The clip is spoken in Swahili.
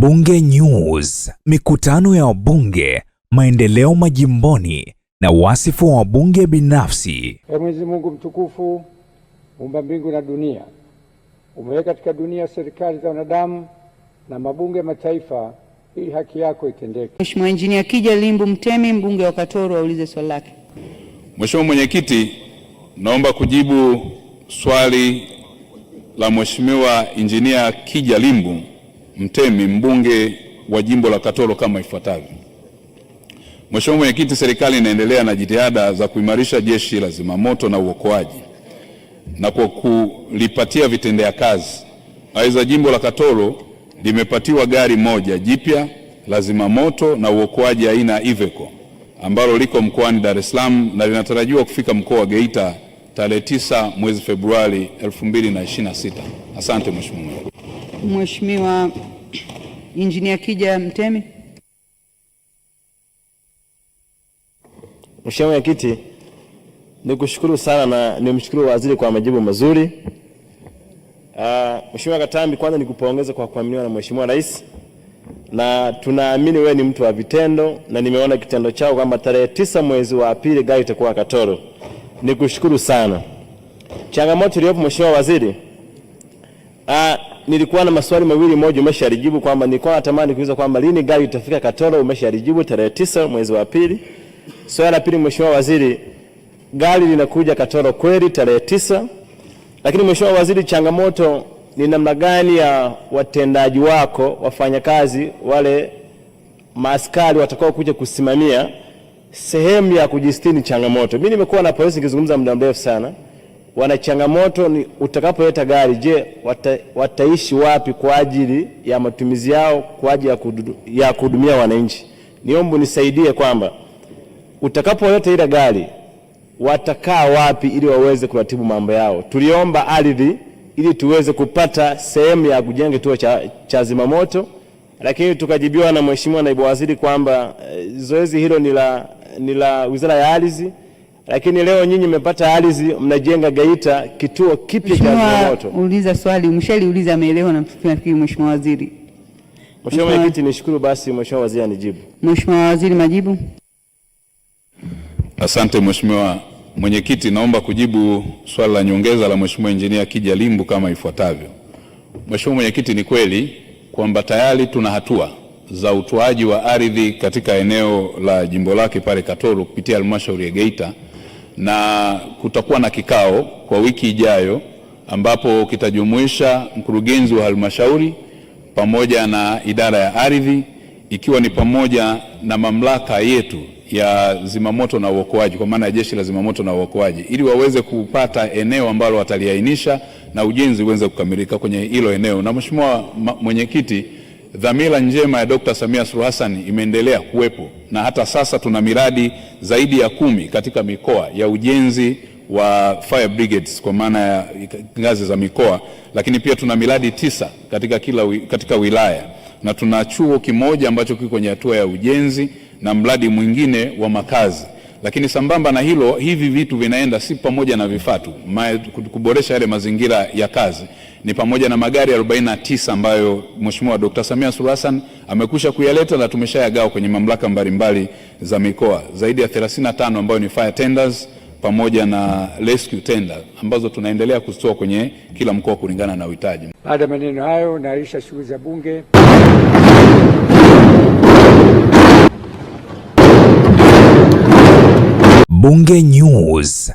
Bunge News, mikutano ya wabunge, maendeleo majimboni na wasifu wa wabunge binafsi. Mwenyezi Mungu mtukufu, muumba mbingu na dunia, umeweka katika dunia serikali za wanadamu na mabunge mataifa ili haki yako itendeke. Mheshimiwa Injinia Kija Limbu Mtemi, mbunge wa Katoro, aulize swali lake. Mheshimiwa Mwenyekiti, naomba kujibu swali la Mheshimiwa Injinia Kija Limbu Mtemi, mbunge wa jimbo la Katoro kama ifuatavyo. Mheshimiwa Mwenyekiti, serikali inaendelea na jitihada za kuimarisha jeshi la zimamoto na uokoaji na kwa kulipatia vitendea kazi. Aidha, jimbo la Katoro limepatiwa gari moja jipya la zimamoto na uokoaji aina ya Iveco ambalo liko mkoani Dar es Salaam na linatarajiwa kufika mkoa wa Geita tarehe 9 mwezi Februari 2026. Asante Mheshimiwa. Mheshimiwa Injinia Kija Mtemi. Mheshimiwa Mwenyekiti, nikushukuru sana na nimshukuru waziri kwa majibu mazuri. Mheshimiwa Katambi, kwanza nikupongeze kwa kuaminiwa na Mheshimiwa Rais, na tunaamini wewe ni mtu wa vitendo na nimeona kitendo chao kwamba tarehe 9 mwezi wa pili gari itakuwa Katoro. Nikushukuru sana. Changamoto iliyopo Mheshimiwa Waziri, nilikuwa na maswali mawili, moja umeshalijibu kwamba nilikuwa natamani kuuliza kwamba lini gari itafika Katoro, umeshalijibu tarehe 9 mwezi wa pili. Swali la pili Mheshimiwa Waziri, gari linakuja Katoro kweli tarehe 9, lakini Mheshimiwa Waziri, changamoto ni namna gani ya watendaji wako, wafanyakazi wale maaskari watakao kuja kusimamia sehemu ya kujistini changamoto? Mimi nimekuwa na polisi nikizungumza muda mrefu sana, wana changamoto ni utakapoleta gari, je, wataishi wapi kwa ajili ya matumizi yao, kwa ajili ya kuhudumia wananchi? Niomba nisaidie kwamba utakapoleta ile gari watakaa wapi ili waweze kuratibu mambo yao. Tuliomba ardhi ili tuweze kupata sehemu ya kujenga kituo cha zimamoto, lakini tukajibiwa na Mheshimiwa Naibu Waziri kwamba zoezi hilo ni la Wizara ya Ardhi, lakini leo nyinyi mmepata ardhi, mnajenga Geita kituo kipya cha zimamoto. Uliza swali, umeshaliuliza, ameelewa na nafikiri Mheshimiwa Waziri. Mheshimiwa Mwenyekiti, nishukuru basi Mheshimiwa Waziri anijibu. Mheshimiwa Waziri, majibu. Asante Mheshimiwa Mwenyekiti, naomba kujibu swali la nyongeza la Mheshimiwa Injinia Kija Limbu kama ifuatavyo. Mheshimiwa Mwenyekiti, ni kweli kwamba tayari tuna hatua za utoaji wa ardhi katika eneo la jimbo lake pale Katoro kupitia halmashauri ya Geita, na kutakuwa na kikao kwa wiki ijayo ambapo kitajumuisha mkurugenzi wa halmashauri pamoja na idara ya ardhi, ikiwa ni pamoja na mamlaka yetu ya zimamoto na uokoaji kwa maana ya jeshi la zimamoto na uokoaji, ili waweze kupata eneo ambalo wataliainisha na ujenzi uweze kukamilika kwenye hilo eneo. Na Mheshimiwa Mwenyekiti, dhamira njema ya Dr. Samia Suluhu Hassan imeendelea kuwepo, na hata sasa tuna miradi zaidi ya 10 katika mikoa ya ujenzi wa fire brigades kwa maana ya ngazi za mikoa, lakini pia tuna miradi 9 katika wilaya, na tuna chuo kimoja ambacho kiko kwenye hatua ya ujenzi na mradi mwingine wa makazi. Lakini sambamba na hilo, hivi vitu vinaenda si pamoja na vifaa tu, kuboresha yale mazingira ya kazi, ni pamoja na magari 49 ambayo Mheshimiwa Dr. Samia Suluhu Hassan amekwisha kuyaleta na tumeshayagawa kwenye mamlaka mbalimbali za mikoa, zaidi ya 35 ambayo ni fire tenders pamoja na rescue tender ambazo tunaendelea kuzitoa kwenye kila mkoa kulingana na uhitaji. Baada ya maneno hayo, naahirisha shughuli za Bunge. Bunge News.